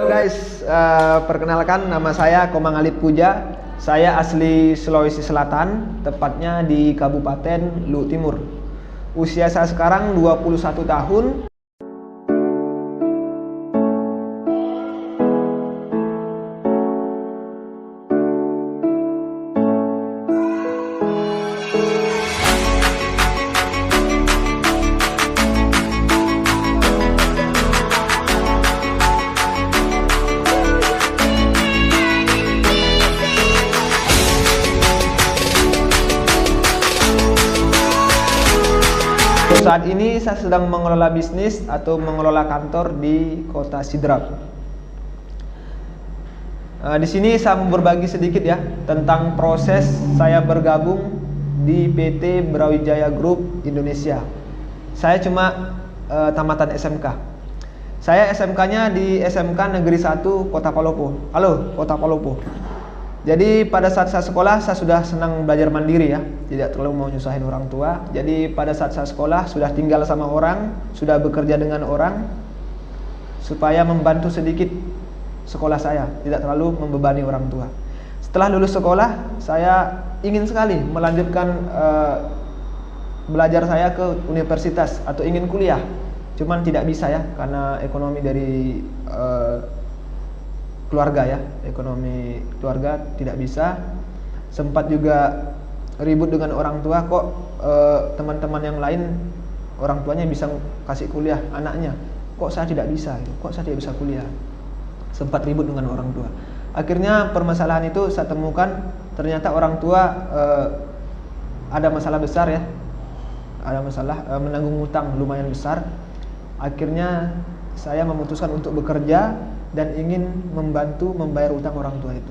Halo guys, perkenalkan nama saya Komang Alip Puja. Saya asli Sulawesi Selatan, tepatnya di Kabupaten Luwu Timur. Usia saya sekarang 21 tahun. Saat ini saya sedang mengelola bisnis atau mengelola kantor di Kota Sidrap. Di sini saya mau berbagi sedikit ya tentang proses saya bergabung di PT Brawijaya Group Indonesia. Saya cuma tamatan SMK. Saya SMK-nya di SMK Negeri 1 Kota Palopo. Halo, Kota Palopo. Jadi pada saat saya sekolah, saya sudah senang belajar mandiri ya, tidak terlalu mau nyusahin orang tua. Jadi pada saat saya sekolah, sudah tinggal sama orang, sudah bekerja dengan orang, supaya membantu sedikit sekolah saya, tidak terlalu membebani orang tua. Setelah lulus sekolah, saya ingin sekali melanjutkan belajar saya ke universitas atau ingin kuliah. Cuman tidak bisa ya, karena ekonomi dari keluarga ya, ekonomi keluarga tidak bisa. Sempat juga ribut dengan orang tua, kok teman-teman yang lain orang tuanya bisa kasih kuliah anaknya, kok saya tidak bisa, kok saya tidak bisa kuliah. Sempat ribut dengan orang tua. Akhirnya permasalahan itu saya temukan, ternyata orang tua ada masalah besar ya, ada masalah menanggung hutang lumayan besar. Akhirnya saya memutuskan untuk bekerja dan ingin membantu membayar utang orang tua itu.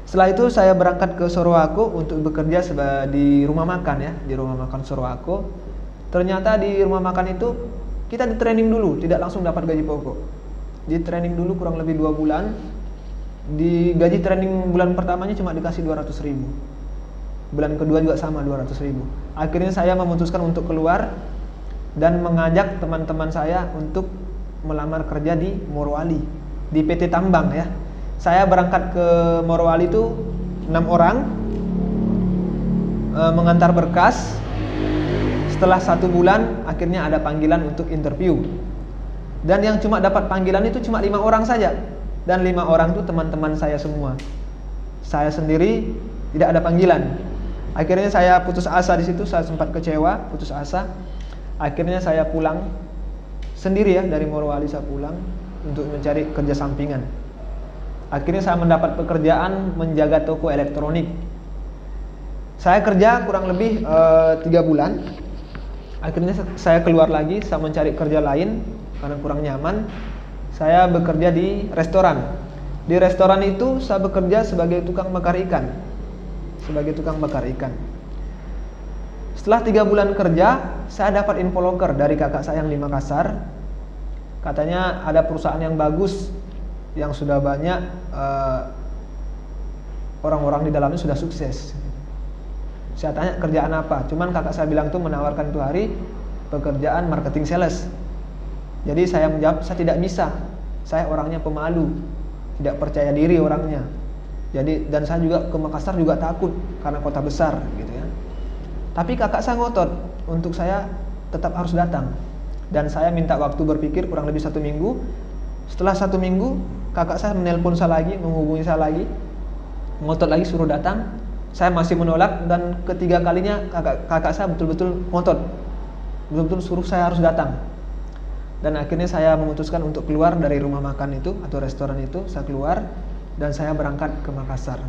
Setelah itu saya berangkat ke Sorowako untuk bekerja di rumah makan ya, di rumah makan Sorowako. Ternyata di rumah makan itu kita di training dulu, tidak langsung dapat gaji pokok. Di training dulu kurang lebih 2 bulan. Di gaji training bulan pertamanya cuma dikasih 200.000. Bulan kedua juga sama 200.000. Akhirnya saya memutuskan untuk keluar dan mengajak teman-teman saya untuk melamar kerja di Morowali, di PT Tambang ya. Saya berangkat ke Morowali itu 6 orang, mengantar berkas. Setelah 1 bulan akhirnya ada panggilan untuk interview. Dan yang cuma dapat panggilan itu cuma 5 orang saja. Dan 5 orang itu teman-teman saya semua. Saya sendiri tidak ada panggilan. Akhirnya saya putus asa di situ, saya sempat kecewa, putus asa. Akhirnya saya pulang sendiri ya, dari Morowali saya pulang untuk mencari kerja sampingan. Akhirnya saya mendapat pekerjaan menjaga toko elektronik. Saya kerja kurang lebih 3 bulan. Akhirnya saya keluar lagi, saya mencari kerja lain karena kurang nyaman. Saya bekerja di restoran. Di restoran itu saya bekerja sebagai tukang bakar ikan. Sebagai tukang bakar ikan. Setelah 3 bulan kerja, saya dapat info loker dari kakak saya yang di Makassar. Katanya ada perusahaan yang bagus, yang sudah banyak orang-orang di dalamnya sudah sukses. Saya tanya kerjaan apa, cuman kakak saya bilang tuh menawarkan itu hari pekerjaan marketing sales. Jadi saya menjawab saya tidak bisa, saya orangnya pemalu, tidak percaya diri orangnya. Jadi dan saya juga ke Makassar juga takut karena kota besar gitu ya. Tapi kakak saya ngotot untuk saya tetap harus datang. Dan saya minta waktu berpikir kurang lebih 1 minggu. Setelah 1 minggu, kakak saya menelpon saya lagi, menghubungi saya lagi, ngotot lagi suruh datang. Saya masih menolak dan ketiga kalinya kakak saya betul-betul ngotot, betul-betul suruh saya harus datang. Dan akhirnya saya memutuskan untuk keluar dari rumah makan itu atau restoran itu. Saya keluar dan saya berangkat ke Makassar.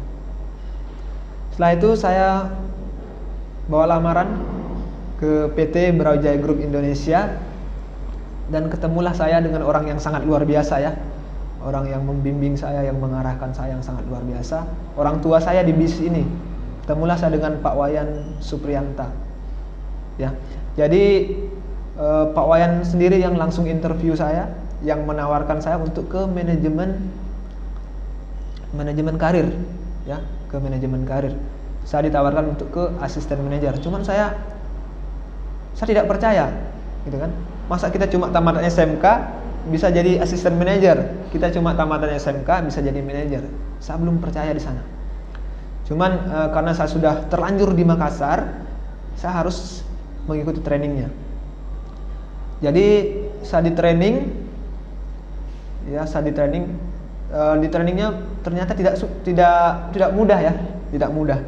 Setelah itu saya bawa lamaran ke PT Brawijaya Group Indonesia dan ketemulah saya dengan orang yang sangat luar biasa ya. Orang yang membimbing saya, yang mengarahkan saya yang sangat luar biasa. Orang tua saya di bis ini. Ketemulah saya dengan Pak Wayan Supriyanta. Ya. Jadi Pak Wayan sendiri yang langsung interview saya, yang menawarkan saya untuk ke manajemen karir ya, ke manajemen karir. Saya ditawarkan untuk ke asisten manajer. Cuman saya tidak percaya, gitu kan? Masa kita cuma tamat SMK bisa jadi asisten manajer. Kita cuma tamatan SMK bisa jadi manajer. Saya belum percaya di sana. Cuman karena saya sudah terlanjur di Makassar, saya harus mengikuti trainingnya. Jadi saya di training, di trainingnya ternyata tidak mudah ya, tidak mudah.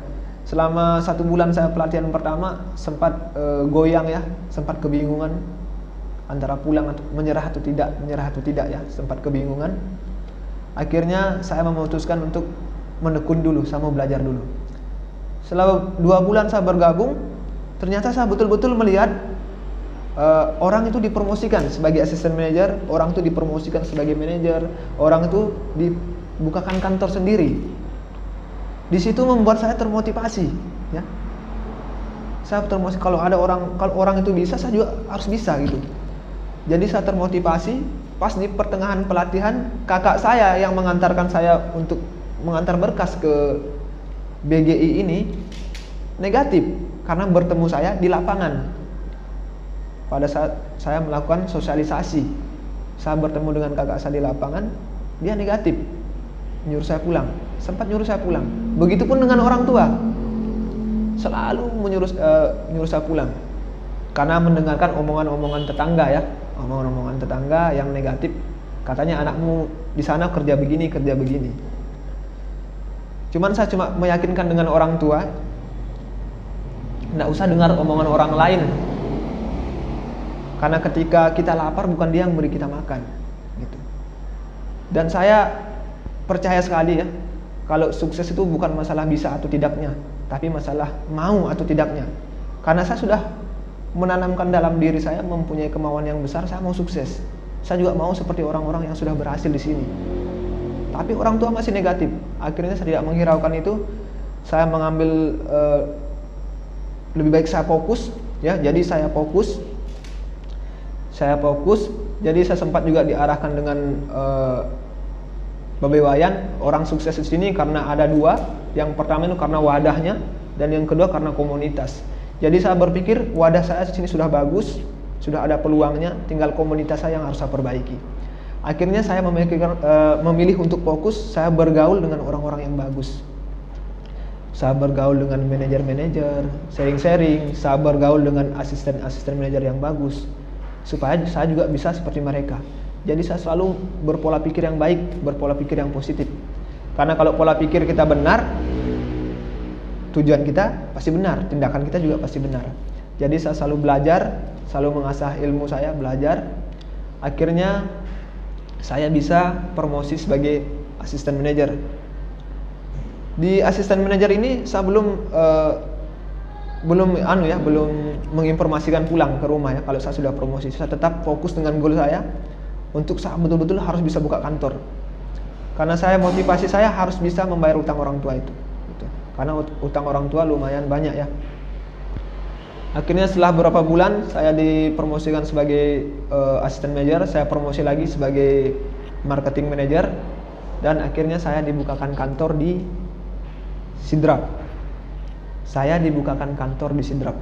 Selama 1 bulan saya pelatihan pertama sempat goyang ya, sempat kebingungan antara pulang atau menyerah atau tidak ya, sempat kebingungan. Akhirnya saya memutuskan untuk menekun dulu, saya mau belajar dulu. Setelah 2 bulan saya bergabung, ternyata saya betul-betul melihat orang itu dipromosikan sebagai asisten manajer, orang itu dipromosikan sebagai manajer, orang itu dibukakan kantor sendiri. Di situ membuat saya termotivasi, ya. Saya termotivasi kalau orang itu bisa, saya juga harus bisa gitu. Jadi saya termotivasi. Pas di pertengahan pelatihan, kakak saya yang mengantarkan saya untuk mengantar berkas ke BGI ini negatif karena bertemu saya di lapangan. Pada saat saya melakukan sosialisasi, saya bertemu dengan kakak saya di lapangan, dia negatif, nyuruh saya pulang, sempat nyuruh saya pulang. Begitupun dengan orang tua, selalu nyuruh saya pulang, karena mendengarkan omongan-omongan tetangga ya, omongan-omongan tetangga yang negatif. Katanya anakmu di sana kerja begini, kerja begini. Cuman saya cuma meyakinkan dengan orang tua, nggak usah dengar omongan orang lain. Karena ketika kita lapar bukan dia yang beri kita makan gitu. Dan saya percaya sekali ya, kalau sukses itu bukan masalah bisa atau tidaknya, tapi masalah mau atau tidaknya. Karena saya sudah menanamkan dalam diri saya mempunyai kemauan yang besar, saya mau sukses. Saya juga mau seperti orang-orang yang sudah berhasil di sini. Tapi orang tua masih negatif. Akhirnya saya tidak menghiraukan itu. Saya mengambil lebih baik saya fokus ya. Jadi saya fokus. Jadi saya sempat juga diarahkan dengan Babe Wayan, orang sukses di sini karena ada 2. Yang pertama itu karena wadahnya, dan yang kedua karena komunitas. Jadi saya berpikir wadah saya di sini sudah bagus, sudah ada peluangnya, tinggal komunitas saya yang harus saya perbaiki. Akhirnya saya memilih untuk fokus, saya bergaul dengan orang-orang yang bagus. Saya bergaul dengan manajer-manajer, sharing-sharing, saya bergaul dengan asisten-asisten manajer yang bagus, supaya saya juga bisa seperti mereka. Jadi saya selalu berpola pikir yang baik, berpola pikir yang positif. Karena kalau pola pikir kita benar, tujuan kita pasti benar, tindakan kita juga pasti benar. Jadi saya selalu belajar, selalu mengasah ilmu saya, belajar. Akhirnya saya bisa promosi sebagai asisten manajer. Di asisten manajer ini saya belum menginformasikan pulang ke rumah ya. Kalau saya sudah promosi, saya tetap fokus dengan goal saya untuk saya betul-betul harus bisa buka kantor. Karena motivasi saya harus bisa membayar utang orang tua itu. Gitu. Karena utang orang tua lumayan banyak ya. Akhirnya setelah beberapa bulan saya dipromosikan sebagai asisten manajer, saya promosi lagi sebagai marketing manager, dan akhirnya saya dibukakan kantor di Sidrap. Saya dibukakan kantor di Sidrap.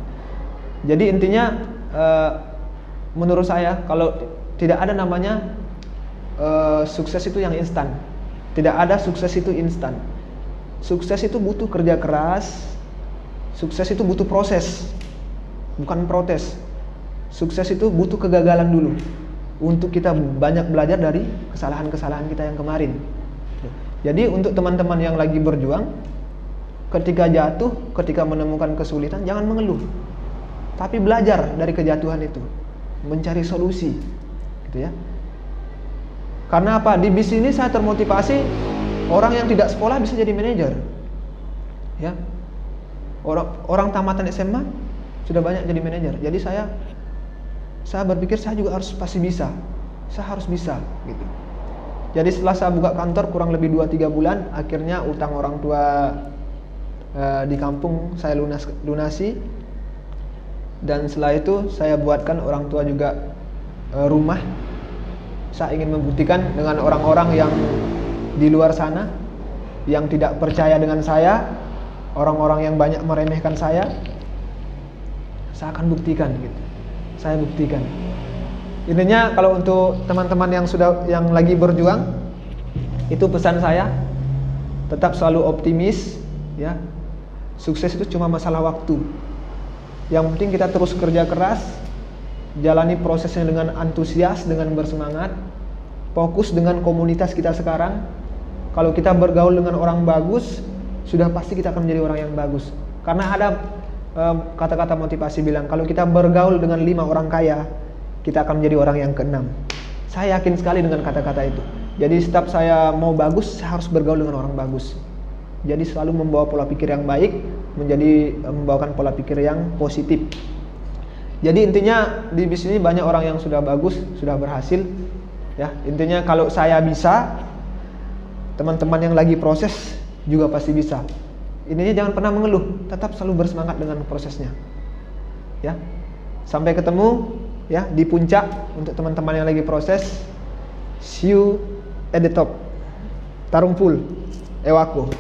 Jadi intinya menurut saya kalau tidak ada namanya sukses itu yang instan. Tidak ada sukses itu instan. Sukses itu butuh kerja keras. Sukses itu butuh proses, bukan protes. Sukses itu butuh kegagalan dulu untuk kita banyak belajar dari kesalahan-kesalahan kita yang kemarin. Jadi untuk teman-teman yang lagi berjuang, ketika jatuh, ketika menemukan kesulitan, jangan mengeluh, tapi belajar dari kejatuhan itu, mencari solusi, gitu ya. Karena apa? Di bis ini saya termotivasi, orang yang tidak sekolah bisa jadi manajer, ya. Orang tamatan SMA sudah banyak jadi manajer. Jadi saya berpikir saya juga pasti bisa, saya harus bisa, gitu. Jadi setelah saya buka kantor kurang lebih 2-3 bulan, akhirnya utang orang tua di kampung saya lunasi, dan setelah itu saya buatkan orang tua juga rumah. Saya ingin membuktikan dengan orang-orang yang di luar sana yang tidak percaya dengan saya, orang-orang yang banyak meremehkan saya akan buktikan gitu. Saya buktikan Intinya kalau untuk teman-teman yang lagi berjuang, itu pesan saya, tetap selalu optimis ya. Sukses itu cuma masalah waktu. Yang penting kita terus kerja keras, jalani prosesnya dengan antusias, dengan bersemangat, fokus dengan komunitas kita sekarang. Kalau kita bergaul dengan orang bagus, sudah pasti kita akan menjadi orang yang bagus. Karena ada kata-kata motivasi bilang, kalau kita bergaul dengan 5 orang kaya, kita akan menjadi orang yang ke-6. Saya yakin sekali dengan kata-kata itu. Jadi setiap saya mau bagus, saya harus bergaul dengan orang bagus. Jadi selalu membawa pola pikir yang baik, membawakan pola pikir yang positif. Jadi intinya di bisnis ini banyak orang yang sudah bagus, sudah berhasil. Ya, intinya kalau saya bisa, teman-teman yang lagi proses juga pasti bisa. Intinya jangan pernah mengeluh, tetap selalu bersemangat dengan prosesnya. Ya, sampai ketemu ya di puncak. Untuk teman-teman yang lagi proses, see you at the top. Tarung full, Ewako.